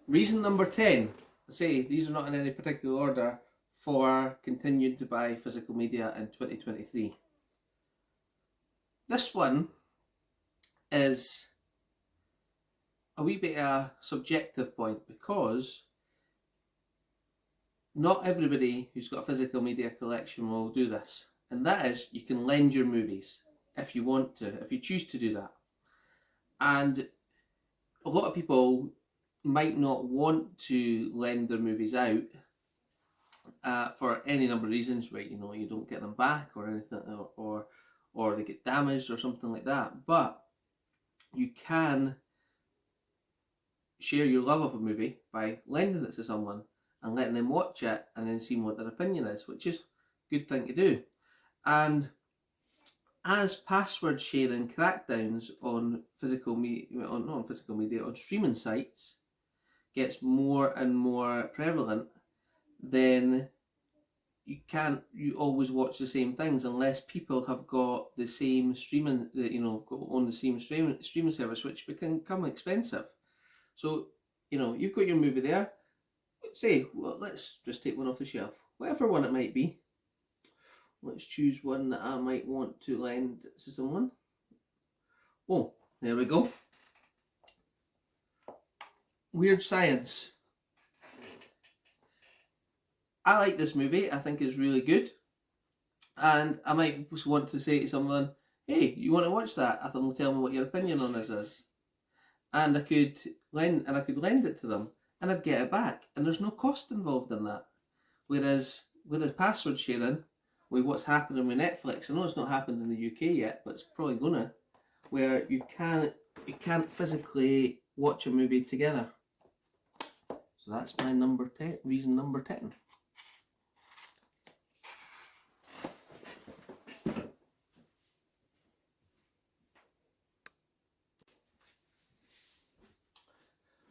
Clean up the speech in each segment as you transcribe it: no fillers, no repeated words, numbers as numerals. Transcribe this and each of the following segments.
Reason number 10, I say these are not in any particular order, for continuing to buy physical media in 2023. This one is a wee bit of a subjective point, because not everybody who's got a physical media collection will do this. And that is, you can lend your movies if you want to, if you choose to do that. And a lot of people might not want to lend their movies out for any number of reasons, right? You don't get them back or anything, or they get damaged or something like that. But you can share your love of a movie by lending it to someone and letting them watch it and then seeing what their opinion is, which is a good thing to do. And as password sharing crackdowns on physical media, not on physical media, on streaming sites gets more and more prevalent, then you always watch the same things unless people have got the same streaming, on the same streaming service, which can become expensive. So, you've got your movie there. Let's just take one off the shelf, whatever one it might be. Let's choose one that I might want to lend to someone. Oh, there we go. Weird Science. I like this movie. I think it's really good. And I might want to say to someone, hey, you want to watch that? I think they'll tell me what your opinion on this is. And I could lend it to them, and I'd get it back. And there's no cost involved in that. Whereas with the password sharing, with what's happening with Netflix, I know it's not happened in the UK yet, but it's probably gonna, where you can't physically watch a movie together. So that's my reason number 10.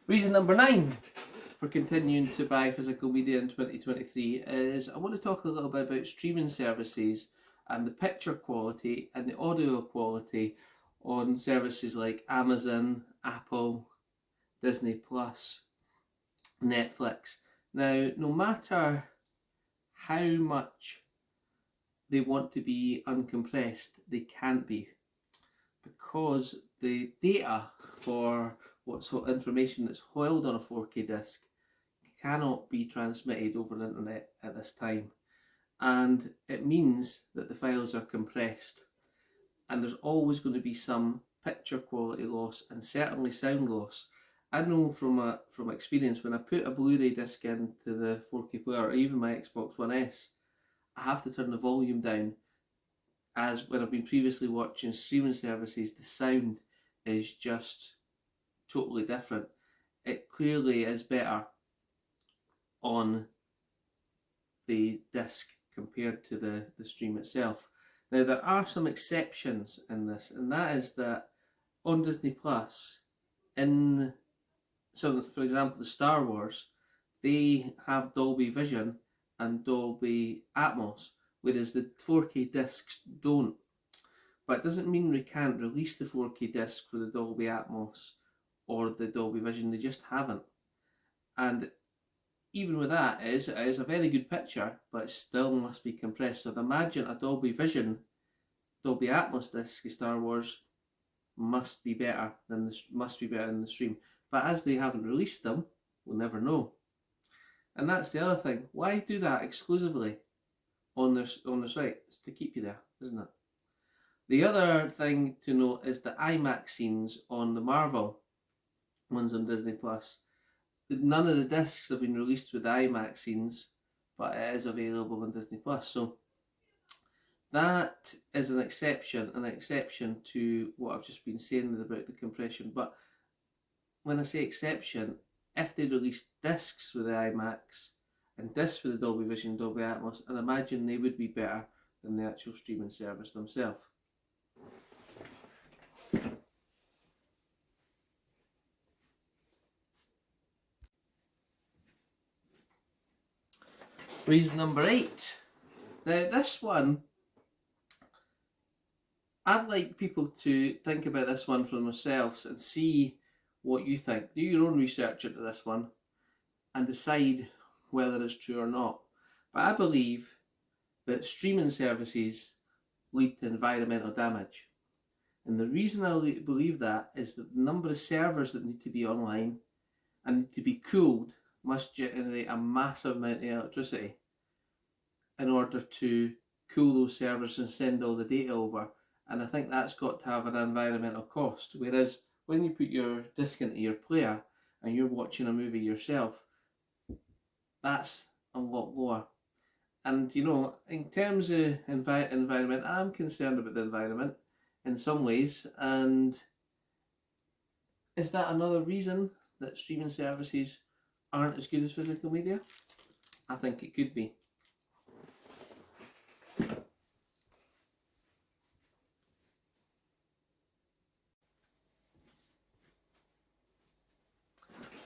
Reason number 9 for continuing to buy physical media in 2023 is I want to talk a little bit about streaming services and the picture quality and the audio quality on services like Amazon, Apple, Disney Plus, Netflix. Now, no matter how much they want to be uncompressed, they can't be, because the data for information that's held on a 4K disc cannot be transmitted over the internet at this time, and it means that the files are compressed, and there's always going to be some picture quality loss and certainly sound loss. I know from experience, when I put a Blu-ray disc into the 4K player, or even my Xbox One S, I have to turn the volume down, as when I've been previously watching streaming services, the sound is just totally different. It clearly is better on the disc compared to the stream itself. Now, there are some exceptions in this, and that is that on Disney Plus, for example, the Star Wars, they have Dolby Vision and Dolby Atmos, whereas the 4K discs don't. But it doesn't mean we can't release the 4K disc with the Dolby Atmos or the Dolby Vision. They just haven't. And even with that, it is a very good picture, but it still must be compressed. So I'd imagine a Dolby Vision, Dolby Atmos disc of Star Wars must be better than the stream. But as they haven't released them, we'll never know. And that's the other thing. Why do that exclusively on their site? It's to keep you there, isn't it? The other thing to note is the IMAX scenes on the Marvel ones on Disney Plus. None of the discs have been released with the IMAX scenes, but it is available on Disney Plus. So that is an exception to what I've just been saying about the compression. But when I say exception, if they released discs with the IMAX and discs with the Dolby Vision, Dolby Atmos, I'd imagine they would be better than the actual streaming service themselves. Reason number 8. Now, this one, I'd like people to think about this one for themselves and see what you think. Do your own research into this one and decide whether it's true or not. But I believe that streaming services lead to environmental damage. And the reason I believe that is that the number of servers that need to be online and need to be cooled must generate a massive amount of electricity in order to cool those servers and send all the data over. And I think that's got to have an environmental cost. Whereas when you put your disc into your player and you're watching a movie yourself, that's a lot lower. And you know, in terms of environment, I'm concerned about the environment in some ways. And is that another reason that streaming services aren't as good as physical media? I think it could be.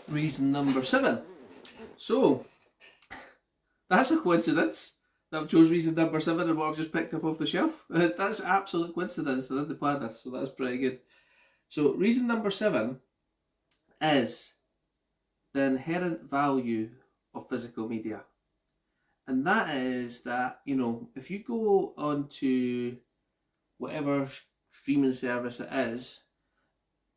Reason number 7. So, that's a coincidence that I've chose reason number 7 and what I've just picked up off the shelf. That's absolute coincidence. I didn't plan this, so that's pretty good. So, reason number 7 is the inherent value of physical media. And that is that, you know, if you go onto whatever streaming service it is,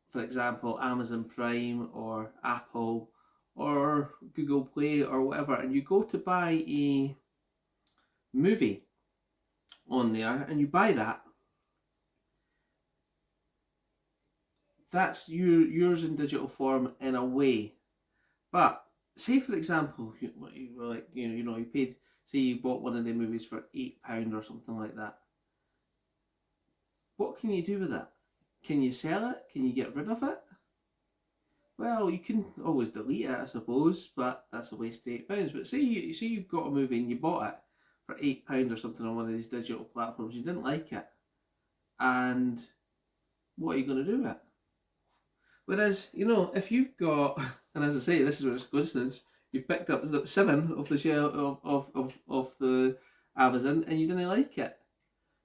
for example, Amazon Prime or Apple or Google Play or whatever, and you go to buy a movie on there and you buy that, that's yours in digital form in a way. But say for example, you paid, say you bought one of the movies for £8 or something like that. What can you do with that? Can you sell it? Can you get rid of it? Well, you can always delete it, I suppose, but that's a waste of £8. But say you got a movie and you bought it for £8 or something on one of these digital platforms, you didn't like it, and what are you going to do with it? Whereas, you know, if you've got, and as I say, this is where it's a coincidence, you've picked up 7 off the shelf of the Amazon and you didn't like it,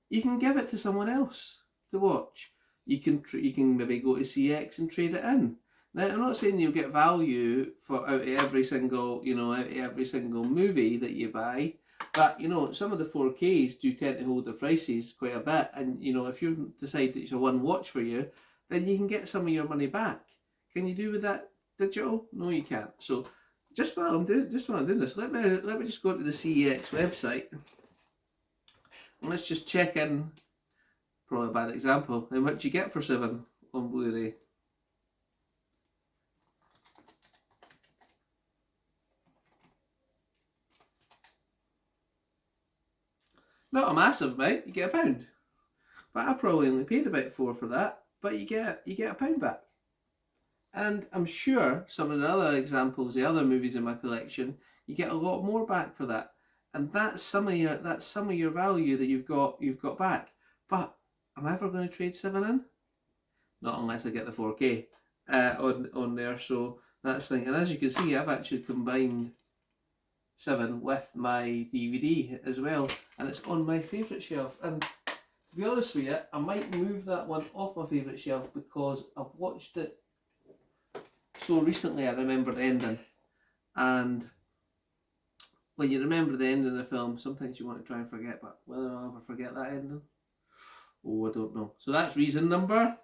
you can give it to someone else to watch. You can maybe go to CX and trade it in. Now, I'm not saying you'll get value out of every single movie that you buy, but you know, some of the 4Ks do tend to hold their prices quite a bit, and you know, if you decide that it's a one watch for you, then you can get some of your money back. Can you do with that digital? No, you can't. So, just while I'm doing this, let me just go to the CEX website, and let's just check in. Probably a bad example. How much you get for 7 on Blu-ray? Not a massive amount. You get £1. But I probably only paid about 4 for that. But you get £1 back. And I'm sure some of the other examples, the other movies in my collection, you get a lot more back for that. And that's some of your value that you've got back. But am I ever going to trade 7 in? Not unless I get the 4K on there. So that's the thing. And as you can see, I've actually combined 7 with my DVD as well, and it's on my favourite shelf. And to be honest with you, I might move that one off my favourite shelf because I've watched it so recently. I remember the ending, and when you remember the ending of the film, sometimes you want to try and forget, but whether I'll ever forget that ending, oh, I don't know. So that's reason number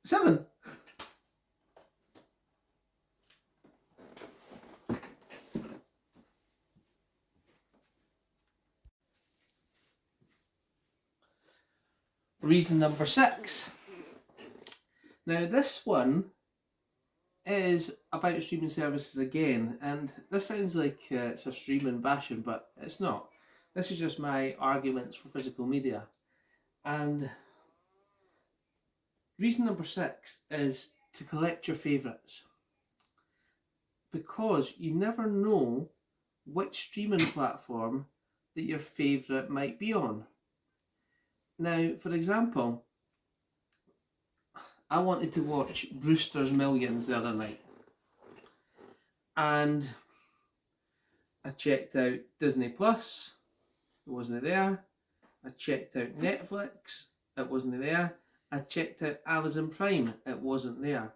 7. Reason number 6. Now this one is about streaming services again, and this sounds like it's a streaming bashing, but it's not. This is just my arguments for physical media. And reason number 6 is to collect your favourites, because you never know which streaming platform that your favourite might be on. Now, for example, I wanted to watch Brewster's Millions the other night, and I checked out Disney Plus, it wasn't there. I checked out Netflix, it wasn't there. I checked out Amazon Prime, it wasn't there.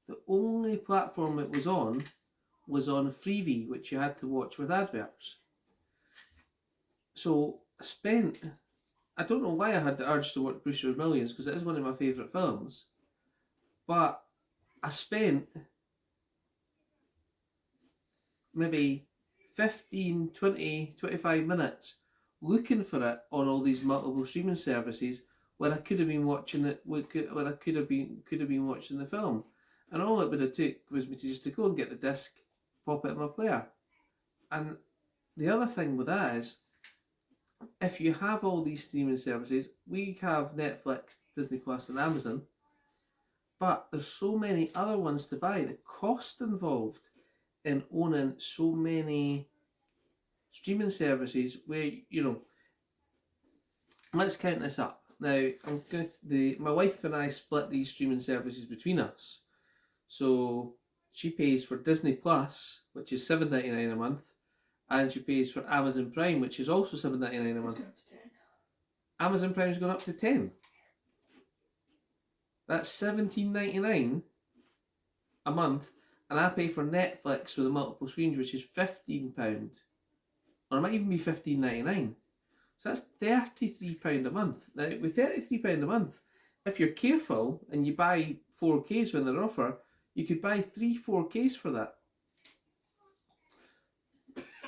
the only platform it was on Freevee, which you had to watch with adverts. So I don't know why I had the urge to watch Brewster's Millions, because it is one of my favourite films, but I spent maybe 15, 20, 25 minutes looking for it on all these multiple streaming services where I could have been watching it, where I could have been watching the film. And all it would have took was me to just to go and get the disc, pop it in my player. And the other thing with that is, if you have all these streaming services, we have Netflix, Disney Plus and Amazon, but there's so many other ones to buy. The cost involved in owning so many streaming services, where, you know, let's count this up. Now, my wife and I split these streaming services between us. So she pays for Disney Plus, which is $7.99 a month, and she pays for Amazon Prime, which is also $7.99 a month. Amazon Prime's gone up to 10. That's $17.99 a month, and I pay for Netflix with the multiple screens, which is £15, or it might even be $15.99. So that's £33 a month. Now, with £33 a month, if you're careful and you buy 4Ks when they're on offer, you could buy 3 4Ks for that,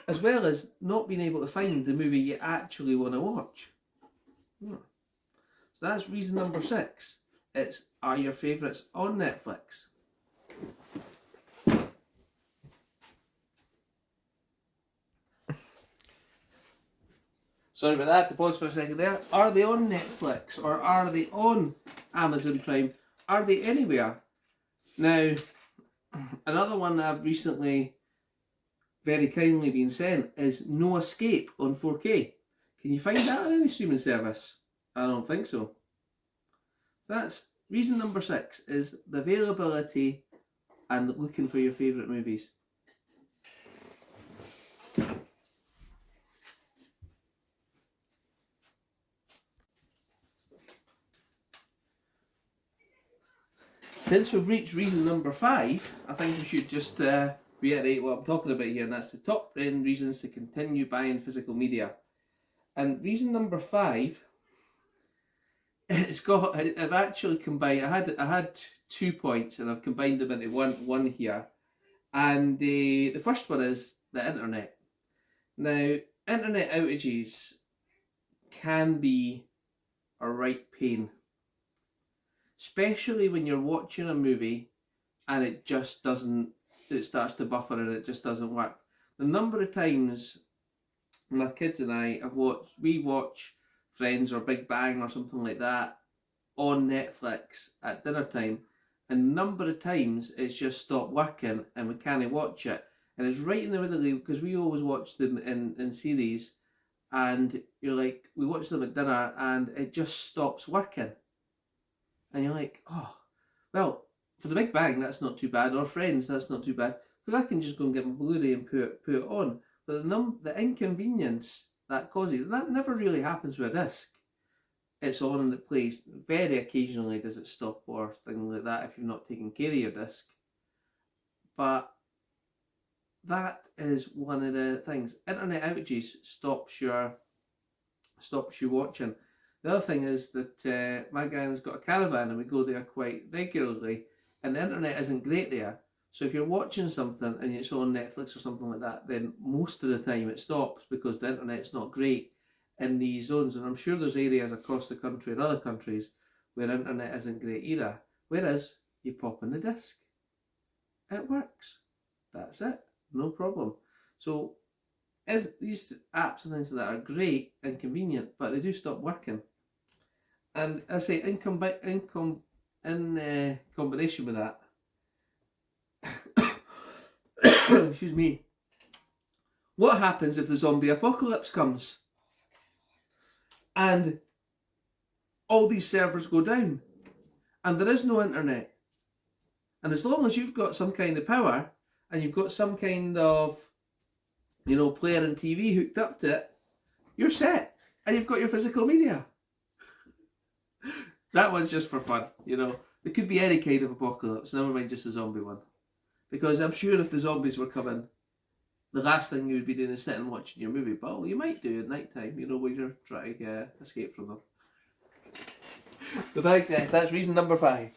as well as not being able to find the movie you actually want to watch. So that's reason number 6. Are your favourites on Netflix? Sorry about that, to pause for a second there. Are they on Netflix, or are they on Amazon Prime? Are they anywhere? Now, another one I've recently very kindly been sent is No Escape on 4K. Can you find that on any streaming service? I don't think so. So that's reason number 6, is the availability and looking for your favourite movies. Since we've reached reason number 5, I think we should just reiterate what I'm talking about here, and that's the top 10 reasons to continue buying physical media. And reason number 5, I've actually combined. I had 2 points, and I've combined them into one here. And the first one is the internet. Now, internet outages can be a right pain, especially when you're watching a movie and it starts to buffer and it just doesn't work. The number of times my kids and I we watch Friends or Big Bang or something like that on Netflix at dinner time, and the number of times it's just stopped working and we can't watch it. And it's right in the middle, because we always watch them in series, and you're like, we watch them at dinner and it just stops working. And you're like, oh, well, for the Big Bang, that's not too bad, or Friends, that's not too bad, because I can just go and get my Blu-ray and put it on. But the inconvenience that causes, that never really happens with a disc. It's on and it plays. Very occasionally does it stop or things like that if you've not taken care of your disc. But that is one of the things. Internet outages stops you watching. The other thing is that my guy's got a caravan and we go there quite regularly, and the internet isn't great there. So if you're watching something and it's on Netflix or something like that, then most of the time it stops because the internet's not great in these zones. And I'm sure there's areas across the country and other countries where internet isn't great either. Whereas you pop in the disc, it works. That's it, no problem. So these apps and things like that are great and convenient, but they do stop working. And I say in combination with that, excuse me, what happens if the zombie apocalypse comes and all these servers go down and there is no internet? And as long as you've got some kind of power and you've got some kind of, player and TV hooked up to it, you're set and you've got your physical media. That was just for fun, There could be any kind of apocalypse, never mind just a zombie one. Because I'm sure if the zombies were coming, the last thing you would be doing is sitting and watching your movie. But well, you might do at night time, when you're trying to escape from them. So thanks guys, that's reason number 5.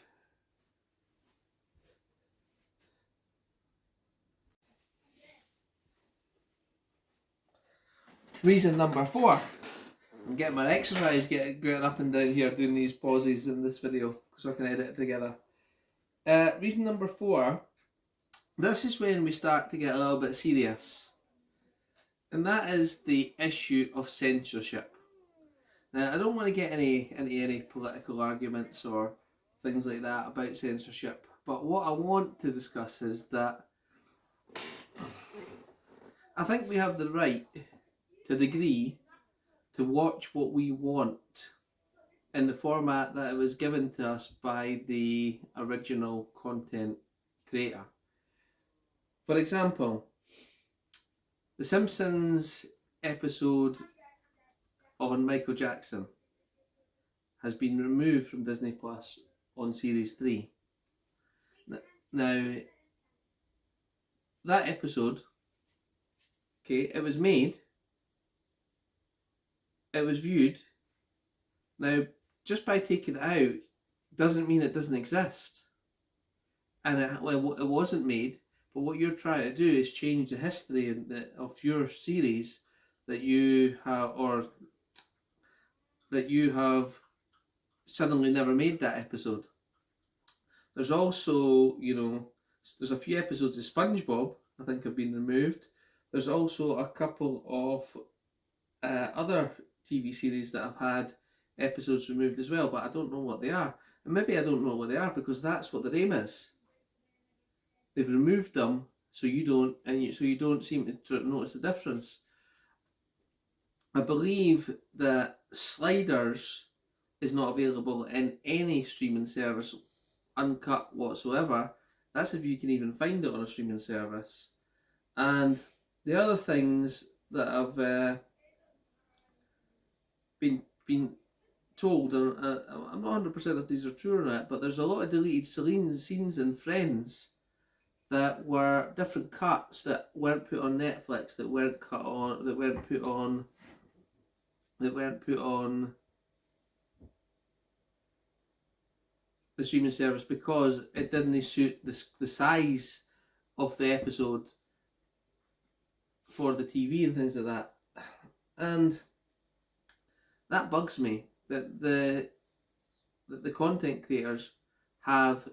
Reason number 4. I'm getting my exercise, getting up and down here, doing these pauses in this video so I can edit it together. Reason number 4. This is when we start to get a little bit serious. And that is the issue of censorship. Now, I don't want to get into any political arguments or things like that about censorship. But what I want to discuss is that I think we have the right, to a degree, to watch what we want in the format that it was given to us by the original content creator. For example, The Simpsons episode on Michael Jackson has been removed from Disney Plus on Series 3. Now, that episode, okay, it was made, it was viewed. Now, just by taking it out doesn't mean it doesn't exist. And it wasn't made, but what you're trying to do is change the history of your series that you have, or that you have suddenly never made that episode. There's also, there's a few episodes of SpongeBob I think have been removed. There's also a couple of other TV series that have had episodes removed as well, but I don't know what they are. And maybe I don't know what they are because that's what their aim is. They've removed them so you don't seem to notice the difference. I believe that Sliders is not available in any streaming service, uncut whatsoever. That's if you can even find it on a streaming service. And the other things that I've been told, and I'm not 100% if these are true or not, but there's a lot of deleted scenes in Friends that were different cuts that weren't put on Netflix, that weren't put on the streaming service because it didn't suit the size of the episode for the TV and things like that. And that bugs me that the content creators have,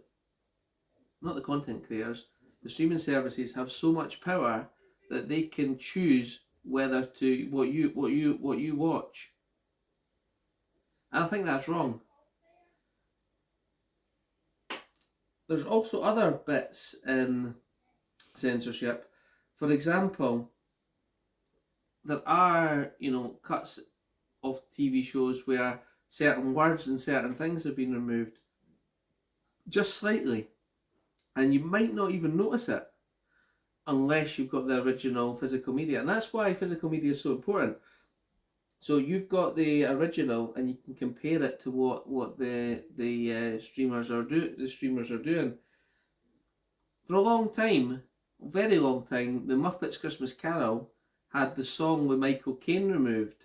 not the content creators, the streaming services have so much power that they can choose whether to what you watch. And I think that's wrong. There's also other bits in censorship. For example, there are, cuts of TV shows where certain words and certain things have been removed just slightly. And you might not even notice it unless you've got the original physical media. And that's why physical media is so important. So you've got the original and you can compare it to what the streamers are doing. For a long time, a very long time, the Muppets Christmas Carol had the song with Michael Caine removed,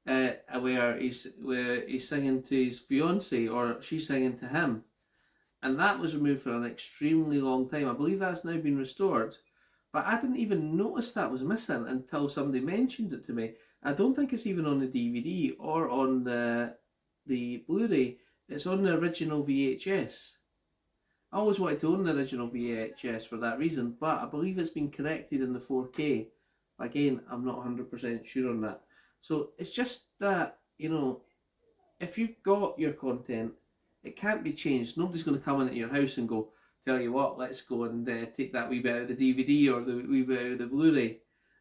where he's singing to his fiancée, or she's singing to him. And that was removed for an extremely long time. I believe that's now been restored. But I didn't even notice that was missing until somebody mentioned it to me. I don't think it's even on the DVD or on the Blu-ray. It's on the original VHS. I always wanted to own the original VHS for that reason, but I believe it's been corrected in the 4K. Again, I'm not 100% sure on that. So it's just that, if you've got your content, it can't be changed. Nobody's going to come into your house and go, tell you what, let's go and take that wee bit out of the DVD or the wee bit out of the Blu-ray.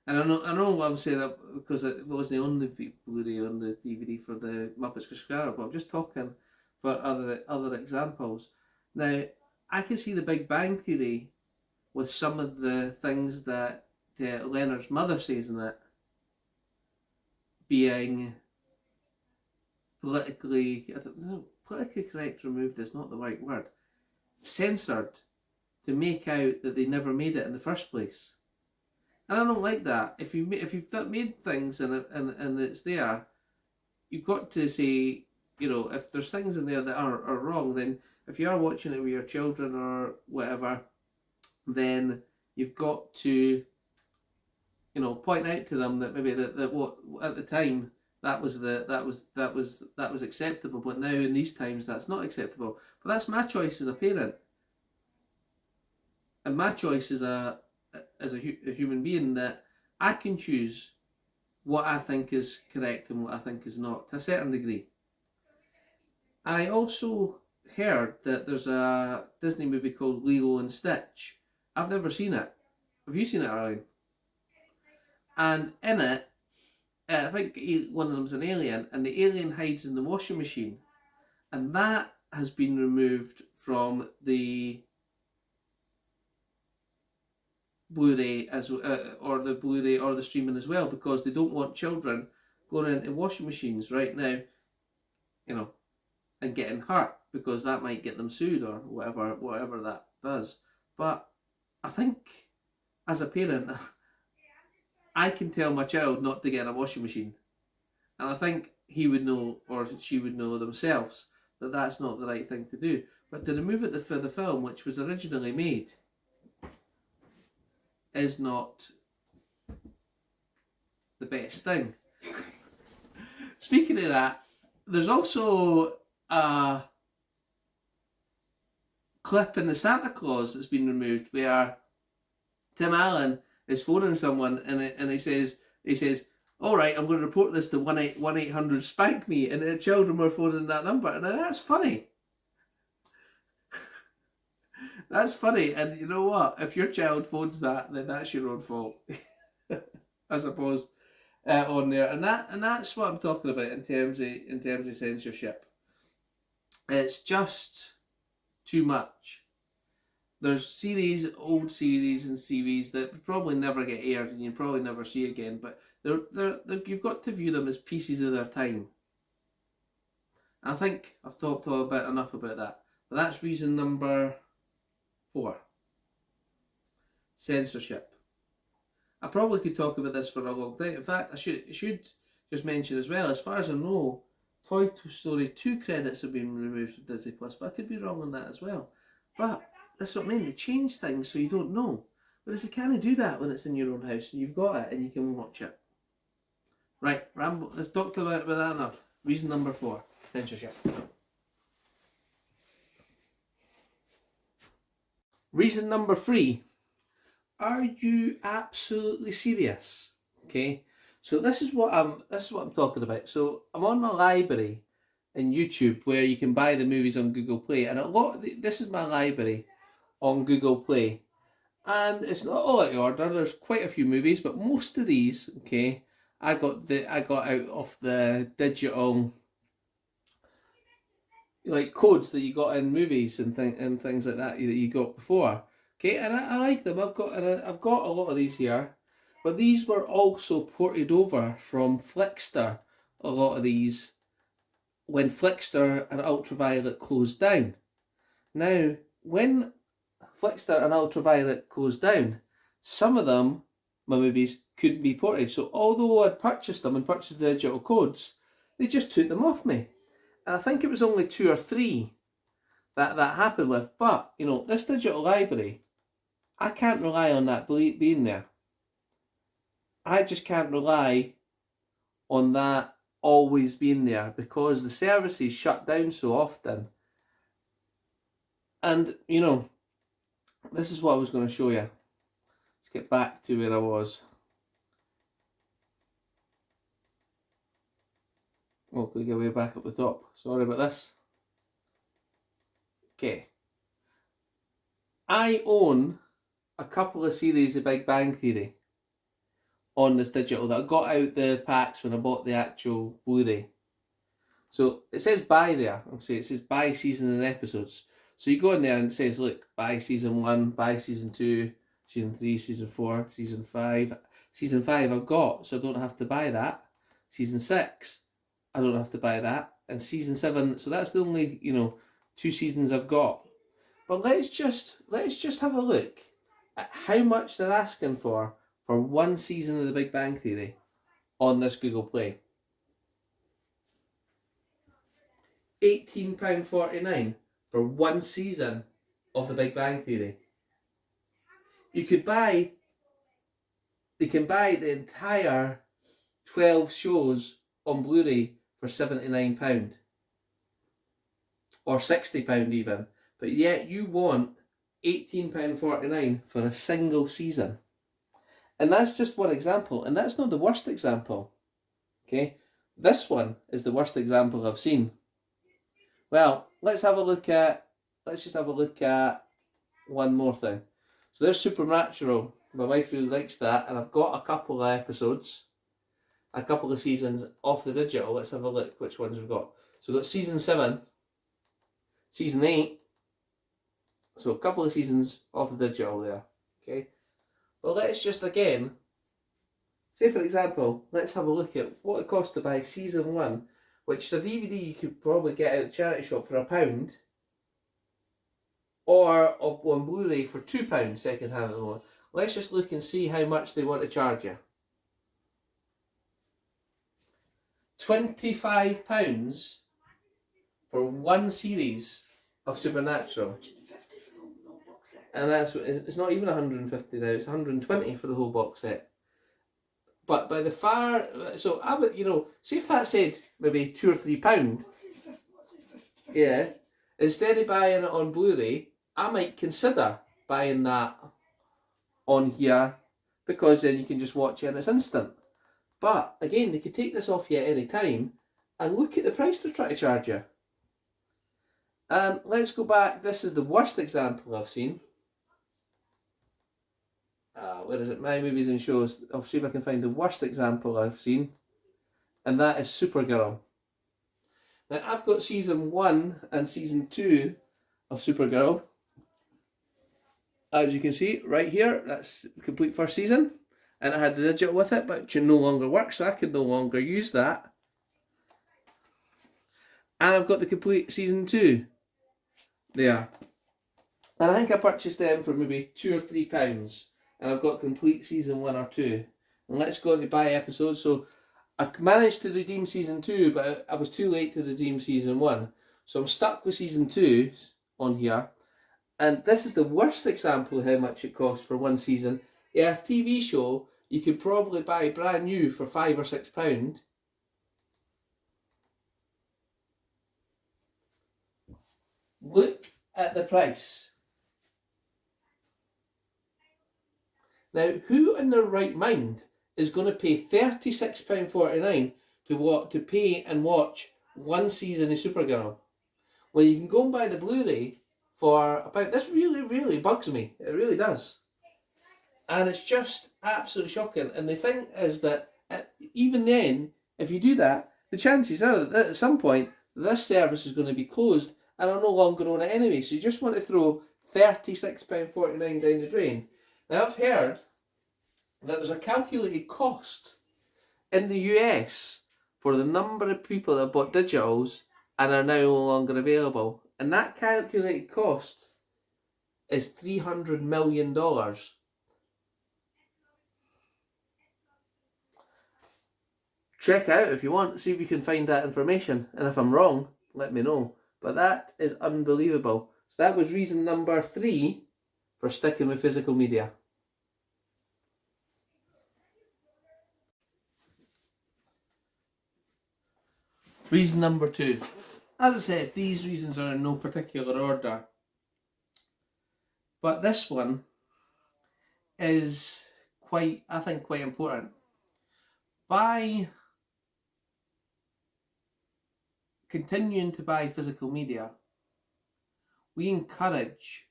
And I know I'm saying that because it wasn't on the Blu-ray, on the DVD for the Muppets Christmas Carol, but I'm just talking for other examples. Now, I can see the Big Bang Theory with some of the things that Leonard's mother says in it being politically politically correct removed is not the right word, censored to make out that they never made it in the first place. And I don't like that. If you've made things and it's there, you've got to say, if there's things in there that are wrong, then if you are watching it with your children or whatever, then you've got to, point out to them that maybe that what at the time that was acceptable, but now in these times that's not acceptable. But that's my choice as a parent, and my choice as a human being, that I can choose what I think is correct and what I think is not, to a certain degree. I also heard that there's a Disney movie called Lilo and Stitch. I've never seen it. Have you seen it, Arlene? And in it, I think one of them's an alien, and the alien hides in the washing machine, and that has been removed from the Blu-ray or the Blu-ray or the streaming as well, because they don't want children going into washing machines right now, and getting hurt, because that might get them sued or whatever that does. But I think as a parent, I can tell my child not to get in a washing machine, and I think he would know or she would know themselves that that's not the right thing to do. But to remove it for the film, which was originally made, is not the best thing. Speaking of that, there's also a clip in the Santa Claus that's been removed where Tim Allen is phoning someone and he says, all right, I'm going to report this to 1-800 spank me, and the children were phoning that number, and that's funny. That's funny, and you know what? If your child phones that, then that's your own fault, I suppose, on there. And that's what I'm talking about in terms of censorship. It's just too much. There's old series and series that probably never get aired and you probably never see again, but they're you've got to view them as pieces of their time. I think I've talked enough about that. But that's reason number 4. Censorship. I probably could talk about this for a long time. In fact, I should just mention as well, as far as I know, Toy Story 2 credits have been removed from Disney Plus, but I could be wrong on that as well. But that's what I mean, they change things so you don't know. Whereas they can't do that when it's in your own house and you've got it and you can watch it. Right, ramble. Let's talk about that enough. Reason number 4, censorship. Reason number 3, are you absolutely serious? Okay, so this is what I'm talking about. So I'm on my library in YouTube where you can buy the movies on Google Play, and this is my library on Google Play, and it's not all out of order. There's quite a few movies, but most of these, okay, I got out of the digital like codes that you got in movies and things like that you got before. Okay, and I like them. I've got a lot of these here, but these were also ported over from Flickster. A lot of these, when Flickster and Ultraviolet closed down. Now, when Flickster and Ultraviolet closed down, some of them, my movies, couldn't be ported. So although I'd purchased them and purchased the digital codes, they just took them off me. And I think it was only 2 or 3 that happened with. But, this digital library, I can't rely on that being there. I just can't rely on that always being there because the services shut down so often. And, this is what I was going to show you. Let's get back to where I was. Oh, could get way back up the top. Sorry about this. Okay. I own a couple of series of Big Bang Theory on this digital that I got out the packs when I bought the actual Blu-ray. So it says buy there. It says buy seasons and episodes. So you go in there and it says, look, buy season 1, buy season 2, season 3, season 4, season 5. Season 5 I've got, so I don't have to buy that. Season 6, I don't have to buy that. and season 7. So that's the only 2 seasons I've got. But let's just have a look at how much they're asking for 1 season of The Big Bang Theory on this Google Play. £18.49 for 1 season of The Big Bang Theory. They can buy the entire 12 shows on Blu-ray for £79 or £60 even, but yet you want £18.49 for a single season. And that's just one example, and that's not the worst example. Okay, this one is the worst example I've seen. Well, let's just have a look at one more thing. So there's Supernatural. My wife really likes that, and I've got a couple of episodes, a couple of seasons off the digital. Let's have a look which ones we've got. So we've got season 7, season 8, so a couple of seasons off the digital there. Okay, well, let's just again say, for example, let's have a look at what it costs to buy season 1, which is a DVD you could probably get at the charity shop for £1, or on Blu-ray for £2 second hand at the moment. Let's just look and see how much they want to charge you. £25 for 1 series of Supernatural. And it's not even 150 now, it's 120 for the whole box set. But by the far, so I would, see if that said maybe £2 or £3. Yeah. Instead of buying it on Blu-ray, I might consider buying that on here, because then you can just watch it and it's instant. But again, they could take this off you at any time, and look at the price they're trying to charge you. And let's go back. This is the worst example I've seen. Where is it? My Movies and Shows. I'll see if I can find the worst example I've seen, and that is Supergirl. Now, I've got season 1 and season 2 of Supergirl. As you can see right here, that's the complete first season, and I had the digital with it, but it no longer works, so I could no longer use that. And I've got the complete season 2 there, and I think I purchased them for maybe £2 or £3, and I've got complete season 1 or 2. And let's go to buy episodes. So I managed to redeem season 2, but I was too late to redeem season 1, so I'm stuck with season 2 on here. And this is the worst example of how much it costs for 1 season. Yeah, a TV show you could probably buy brand new for £5 or £6. Look at the price. Now, who in their right mind is going to pay £36.49 to pay and watch 1 season of Supergirl, when you can go and buy the Blu-ray for about... This really, really bugs me. It really does. And it's just absolutely shocking. And the thing is that even then, if you do that, the chances are that at some point this service is going to be closed and are no longer on it anyway. So you just want to throw £36.49 down the drain. Now, I've heard that there's a calculated cost in the US for the number of people that bought digitals and are now no longer available. And that calculated cost is $300 million. Check out if you want, see if you can find that information. And if I'm wrong, let me know. But that is unbelievable. So that was reason number 3 for sticking with physical media. Reason number 2. As I said, these reasons are in no particular order. But this one is quite important. By continuing to buy physical media, we encourage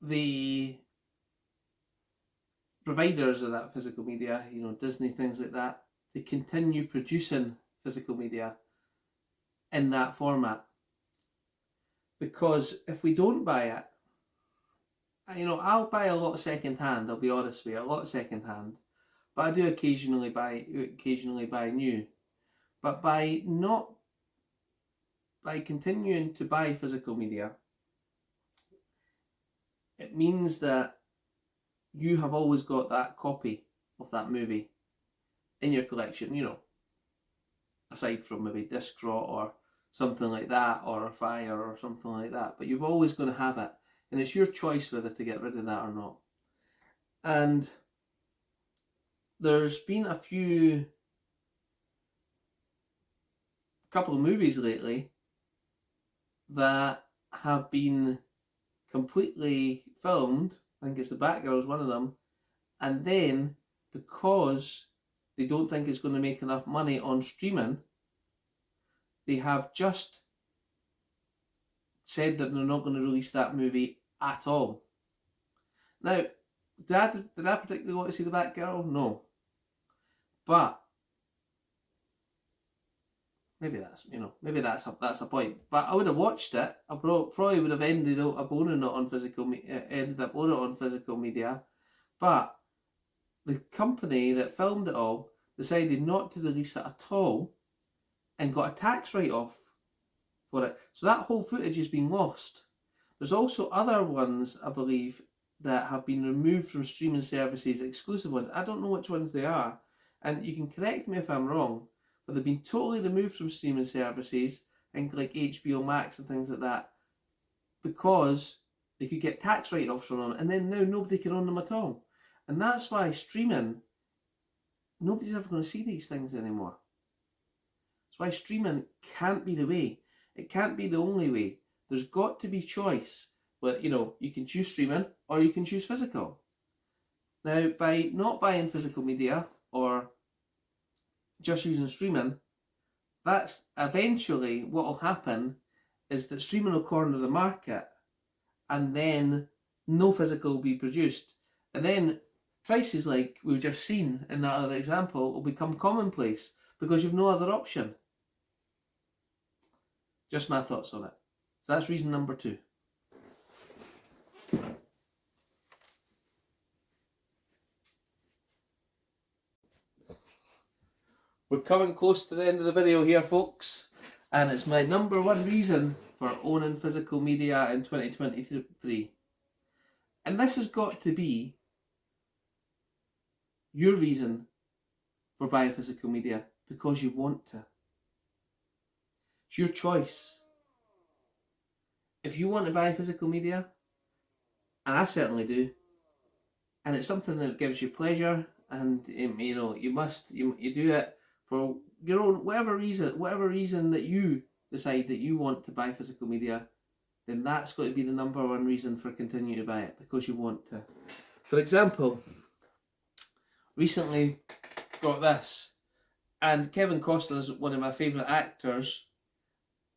the providers of that physical media, Disney, things like that, to continue producing physical media in that format. Because if we don't buy it, I'll buy a lot of second hand, I'll be honest with you, a lot of second hand, but I do occasionally buy new. But by continuing to buy physical media, it means that you have always got that copy of that movie in your collection, aside from maybe disc rot or something like that, or a fire or something like that. But you've always going to have it, and it's your choice whether to get rid of that or not. And there's been a couple of movies lately that have been completely filmed. I think it's The Batgirl's one of them, and then because they don't think it's going to make enough money on streaming, they have just said that they're not going to release that movie at all. Now, did I particularly want to see The Batgirl? No. But maybe that's a point. But I would have watched it. I probably would have ended up owning it on physical media. But the company that filmed it all decided not to release it at all, and got a tax write-off for it. So that whole footage has been lost. There's also other ones, I believe, that have been removed from streaming services, exclusive ones. I don't know which ones they are, and you can correct me if I'm wrong, but they've been totally removed from streaming services, and like HBO Max and things like that, because they could get tax write-offs from them, and then now nobody can own them at all. And that's why streaming, nobody's ever going to see these things anymore. That's why streaming can't be the way. It can't be the only way. There's got to be choice. But, you can choose streaming or you can choose physical. Now, by not buying physical media or just using streaming, that's eventually what will happen is that streaming will corner the market, and then no physical will be produced. And then prices like we've just seen in that other example will become commonplace because you've no other option. Just my thoughts on it. So that's reason number 2. We're coming close to the end of the video here, folks, and it's my number 1 reason for owning physical media in 2023. And this has got to be your reason for buying physical media, because you want to. It's your choice. If you want to buy physical media, and I certainly do, and it's something that gives you pleasure, and you do it for your own whatever reason that you decide that you want to buy physical media, then that's got to be the number 1 reason for continuing to buy it, because you want to. For example, recently got this, and Kevin Costner's one of my favourite actors,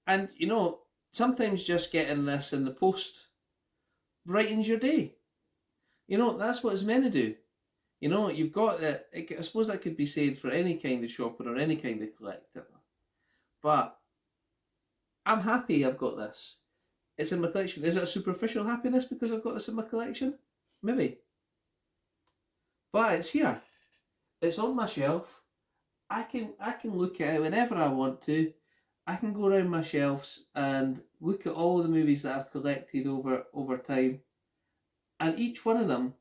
and sometimes just getting this in the post brightens your day. That's what it's meant to do. You've got it. I suppose that could be said for any kind of shopper or any kind of collector. But I'm happy I've got this. It's in my collection. Is it a superficial happiness because I've got this in my collection? Maybe. But it's here. It's on my shelf. I can look at it whenever I want to. I can go around my shelves and look at all the movies that I've collected over time. And each one of them,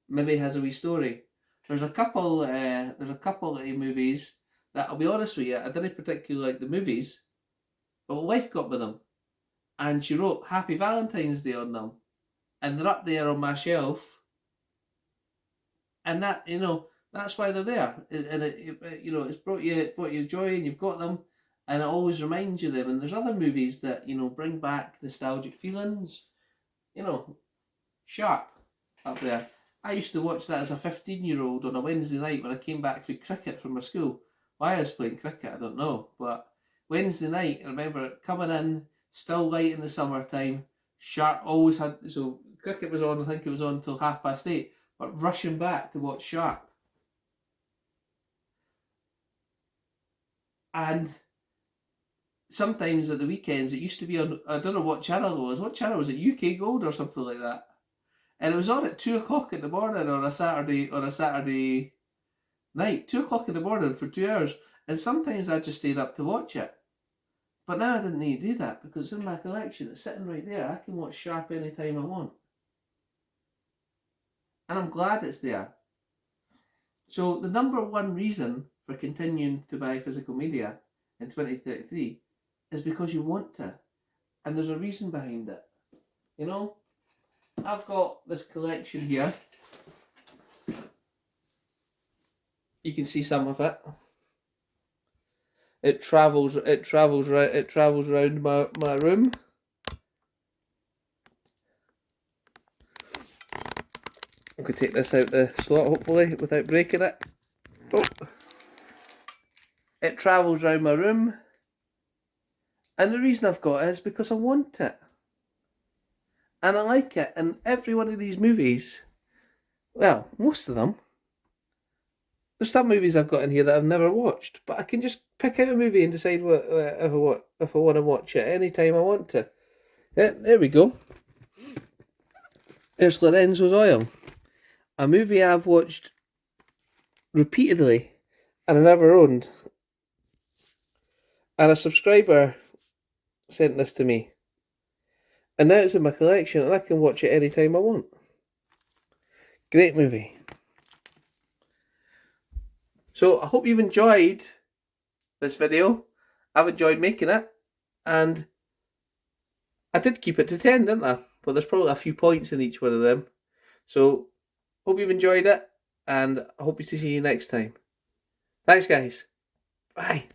maybe has a wee story. There's a couple of movies that, I'll be honest with you, I didn't particularly like the movies, but my wife got me them, and she wrote Happy Valentine's Day on them, and they're up there on my shelf, and that that's why they're there, and it's brought you joy, and you've got them, and it always reminds you of them. And there's other movies that bring back nostalgic feelings, Sharp up there. I used to watch that as a 15-year-old on a Wednesday night when I came back from cricket from my school. Why I was playing cricket, I don't know. But Wednesday night, I remember it coming in, still light in the summertime. Sharp always had, so cricket was on, I think it was on until 8:30, but rushing back to watch Sharp. And sometimes at the weekends, it used to be on, I don't know what channel it was. What channel was it? UK Gold or something like that. And it was on at 2 o'clock in the morning on a Saturday night. 2 o'clock in the morning for 2 hours. And sometimes I just stayed up to watch it. But now I didn't need to do that because it's in my collection. It's sitting right there. I can watch Sharp anytime I want. And I'm glad it's there. So the number one reason for continuing to buy physical media in 2033 is because you want to. And there's a reason behind it. You know, I've got this collection here. You can see some of it. It travels around my room. I could take this out the slot hopefully without breaking it. Oh. It travels around my room. And the reason I've got it is because I want it. And I like it. And every one of these movies, well, most of them, there's some movies I've got in here that I've never watched, but I can just pick out a movie and decide if I want to watch it anytime I want to. Yeah, there we go. There's Lorenzo's Oil, a movie I've watched repeatedly and I never owned. And a subscriber sent this to me. And now it's in my collection and I can watch it anytime I want. Great movie. So I hope you've enjoyed this video. I've enjoyed making it. And I did keep it to 10, didn't I? But there's probably a few points in each one of them. So hope you've enjoyed it. And I hope to see you next time. Thanks guys. Bye.